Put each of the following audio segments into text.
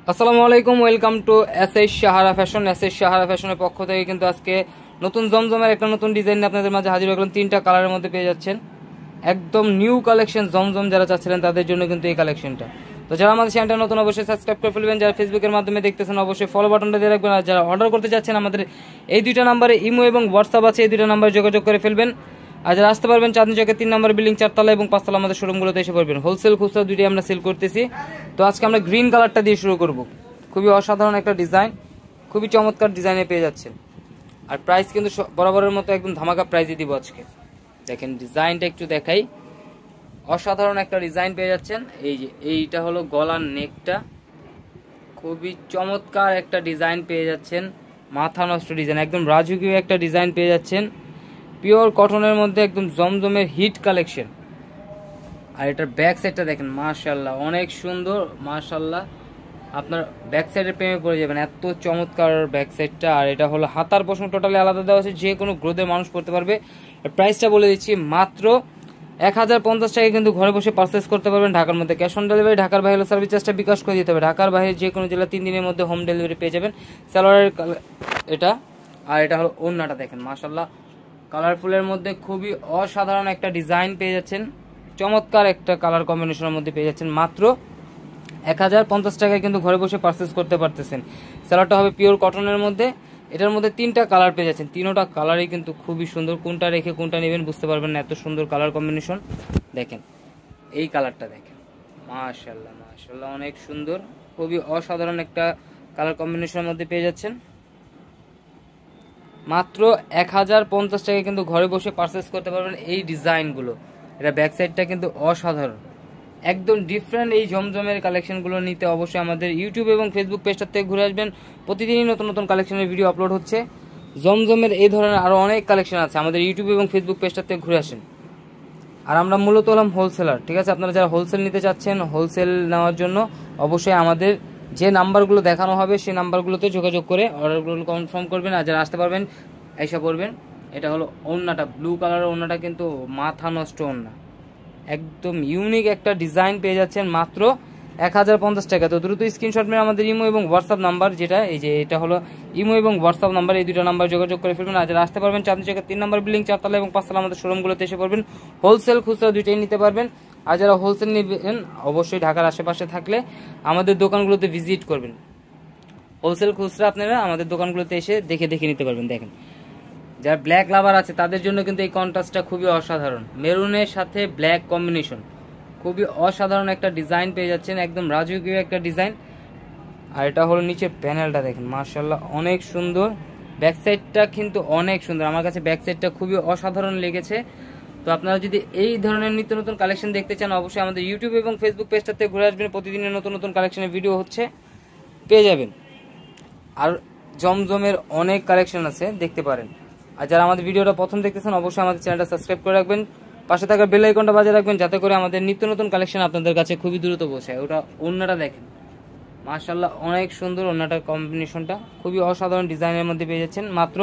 আসসালামু আলাইকুম, welcome to SS Sahara fashion. SS Sahara ফ্যাশনের পক্ষ থেকে কিন্তু আজকে নতুন জমজমের একটা নতুন ডিজাইন আপনাদের মাঝে হাজির হয়ে গেলাম। 3টা কালারের মধ্যে পেয়ে যাচ্ছেন, একদম নিউ কালেকশন। জমজম যারা চাচ্ছিলেন তাদের জন্য কিন্তু এই কালেকশনটা। তো যারা আমাদের চ্যানেলটা নতুন অবশ্যই সাবস্ক্রাইব করে ফেলবেন, যারা ফেসবুকের মাধ্যমে দেখতেছেন অবশ্যই ফলো বাটনটা দিয়ে রাখবেন, আর যারা অর্ডার করতে চাচ্ছেন আমাদের এই 2টা নাম্বারে ইমো এবং হোয়াটসঅ্যাপ আছে, এই 2টা নাম্বারে যোগাযোগ করে ফেলবেন। আর যারা আসতে পারবেন চাঁদনী চকের 3 নম্বর বিল্ডিং 4তলা এবং 5তলা আমাদের শোরুমগুলোতে এসে পড়বেন। হোলসেল খুচরা দুইটাই আমরা সেল করতেছি। তো আজকে আমরা গ্রিন কালারটা দিয়ে শুরু করব। খুবই অসাধারণ একটা ডিজাইন, খুবই চমৎকার ডিজাইনে পেয়ে যাচ্ছেন। আর প্রাইস কিন্তু বরাবরের মতো একদম ধামাকা প্রাইসই দিব আজকে। দেখেন ডিজাইনটা একটু দেখাই, অসাধারণ একটা ডিজাইন পেয়ে যাচ্ছেন। এই যে এইটা হলো গলার নেকটা, খুবই চমৎকার একটা ডিজাইন পেয়ে যাচ্ছেন। মাথা নষ্ট ডিজাইন, একদম রাজকীয় একটা ডিজাইন পেয়ে যাচ্ছেন। পিওর কটনের মধ্যে একদম জমজমের হিট কালেকশন। আর এটার ব্যাক সাইডটা দেখেন, মাশাআল্লাহ অনেক সুন্দর, মাশাআল্লাহ। আপনার ব্যাক সাইডের প্রেমে পড়ে যাবেন, এত চমৎকার ব্যাক সাইডটা। আর এটা হলো হাতার পোষণ টোটালি আলাদা দেওয়া আছে, যে কোনো গ্রোথের মানুষ পড়তে পারবে। প্রাইসটা বলে দিচ্ছি, মাত্র 1050 টাকা কিন্তু ঘরে বসে পারচেস করতে পারবেন। ঢাকার মধ্যে ক্যাশ অন ডেলিভারি, ঢাকার বাইরে সার্ভিস চার্জটা বিকাশ করে দিতে হবে। ঢাকার বাইরে যে কোনো জেলা 3 দিনের মধ্যে হোম ডেলিভারি পেয়ে যাবেন। সালোয়ারের এটা, আর এটা হলো ওড়নাটা দেখেন, মাশাআল্লাহ কালারফুলের মধ্যে খুবই অসাধারণ একটা ডিজাইন পেয়ে যাচ্ছেন। চমৎকার একটা কালার কম্বিনেশনের মধ্যে পেয়ে যাচ্ছেন। মাত্র 1050 টাকায় কিন্তু ঘরে বসে পারচেস করতে পারতেছেন। সালোয়ারটা হবে পিওর কটনের মধ্যে। এটার মধ্যে 3টা কালার পেয়ে যাচ্ছেন, 3টা কালারই কিন্তু খুবই সুন্দর। কোনটা রেখে কোনটা নেবেন বুঝতে পারবেন না, এত সুন্দর কালার কম্বিনেশন। দেখেন এই কালারটা দেখেন, মাশাআল্লাহ মাশাআল্লাহ অনেক সুন্দর, খুবই অসাধারণ একটা কালার কম্বিনেশনের মধ্যে পেয়ে যাচ্ছেন। মাত্র 1050 টাকায় কিন্তু ঘরে বসে পারচেস করতে পারবেন এই ডিজাইনগুলো। এটা ব্যাক সাইডটা কিন্তু অসাধারণ, একদম ডিফারেন্ট। এই জমজমের কালেকশনগুলো নিতে অবশ্যই আমাদের ইউটিউব এবং ফেসবুক পেজটার থেকে ঘুরে আসবেন। প্রতিদিনই নতুন নতুন কালেকশনের ভিডিও আপলোড হচ্ছে। জমজমের এই ধরনের আরও অনেক কালেকশন আছে, আমাদের ইউটিউব এবং ফেসবুক পেজটার থেকে ঘুরে আসেন। আর আমরা মূলত হলাম হোলসেলার, ঠিক আছে। আপনারা যারা হোলসেল নিতে চাচ্ছেন, হোলসেল নেওয়ার জন্য অবশ্যই আমাদের যে নাম্বারগুলো দেখানো হবে সেই নাম্বারগুলোতে যোগাযোগ করে অর্ডারগুলো কনফার্ম করবেন। আর যারা আসতে পারবেন এসে পড়বেন। এটা হলো ওড়নাটা, ব্লু কালারের ওড়নাটা কিন্তু মাথা নষ্ট ওড়না, একদম ইউনিক একটা ডিজাইন পেয়ে যাচ্ছেন মাত্র 1050 টাকা। তো দ্রুত স্ক্রিনশট মেরে আমাদের ইমো এবং হোয়াটসঅ্যাপ নাম্বার, যেটা এই যে এটা হলো ইমো এবং হোয়াটসঅ্যাপ নাম্বার, এই 2টা নাম্বার যোগাযোগ করে ফেলবেন। আর যারা আসতে পারবেন চাঁদনী চকের 3 নম্বর বিল্ডিং 4তলা এবং 5তলা আমাদের শোরুমগুলোতে এসে পড়বেন। হোলসেল খুচরা দুইটাই নিতে পারবেন। আর যারা হোলসেল নেবেন অবশ্যই ঢাকার আশেপাশে থাকলে আমাদের দোকানগুলোতে ভিজিট করবেন। হোলসেল খুচরা আপনারা আমাদের দোকানগুলোতে এসে দেখে দেখে নিতে পারবেন। দেখেন যারা ব্ল্যাক লাভার আছে তাদের জন্য কিন্তু এই কন্ট্রাস্টটা খুবই অসাধারণ। মেরুনের সাথে ব্ল্যাক কম্বিনেশন, খুবই অসাধারণ একটা ডিজাইন পেয়ে যাচ্ছেন, একদম রাজকীয় একটা ডিজাইন। আর এটা হলো নিচের প্যানেলটা দেখেন, মাশাআল্লাহ অনেক সুন্দর। ব্যাক সাইডটা কিন্তু অনেক সুন্দর, আমার কাছে ব্যাক সাইডটা খুবই অসাধারণ লেগেছে। তো আপনারা যদি এই ধরনের নিত্য নতুন কালেকশন দেখতে চান অবশ্যই আমাদের ইউটিউব এবং ফেসবুক পেজটাতে ঘুরে আসবেন। প্রতিদিনের নতুন নতুন কালেকশনের ভিডিও হচ্ছে, পেয়ে যাবেন। আর জমজমের অনেক কালেকশন আছে, দেখতে পারেন। আর যারা আমাদের ভিডিওটা প্রথম দেখতেছেন অবশ্যই আমাদের চ্যানেলটা সাবস্ক্রাইব করে রাখবেন, পাশে থাকা বেল আইকনটা বাজিয়ে রাখবেন, যাতে করে আমাদের নিত্য নতুন কালেকশন আপনাদের কাছে খুবই দ্রুত পৌঁছায়। ওটা ওড়নাটা দেখেন, মাশাআল্লাহ অনেক সুন্দর ওড়নাটার কম্বিনেশনটা, খুবই অসাধারণ ডিজাইনের মধ্যে পেয়ে যাচ্ছেন। মাত্র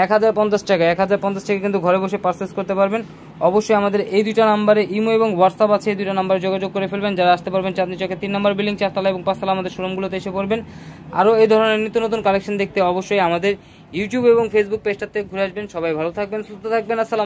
1050 টাকা। 1050 টাকা কিন্তু ঘরে বসে পারচেস করতে পারবেন। অবশ্যই আমাদের এই 2টা নাম্বারে ইমো এবং হোয়াটসঅ্যাপ আছে, এই 2টা নাম্বারে যোগাযোগ করে ফেলবেন। যারা আসতে পারবেন চাঁদনী চকের 3 নম্বর বিল্ডিং 4তলা এবং 5তলা আমাদের শোরুমগুলোতে এসে পড়বেন। আরও এই ধরনের নিত্য নতুন কালেকশন দেখতে অবশ্যই আমাদের ইউটিউব এবং ফেসবুক পেজটাতে ঘুরে আসবেন। সবাই ভালো থাকবেন, সুস্থ থাকবেন, আসসালাম।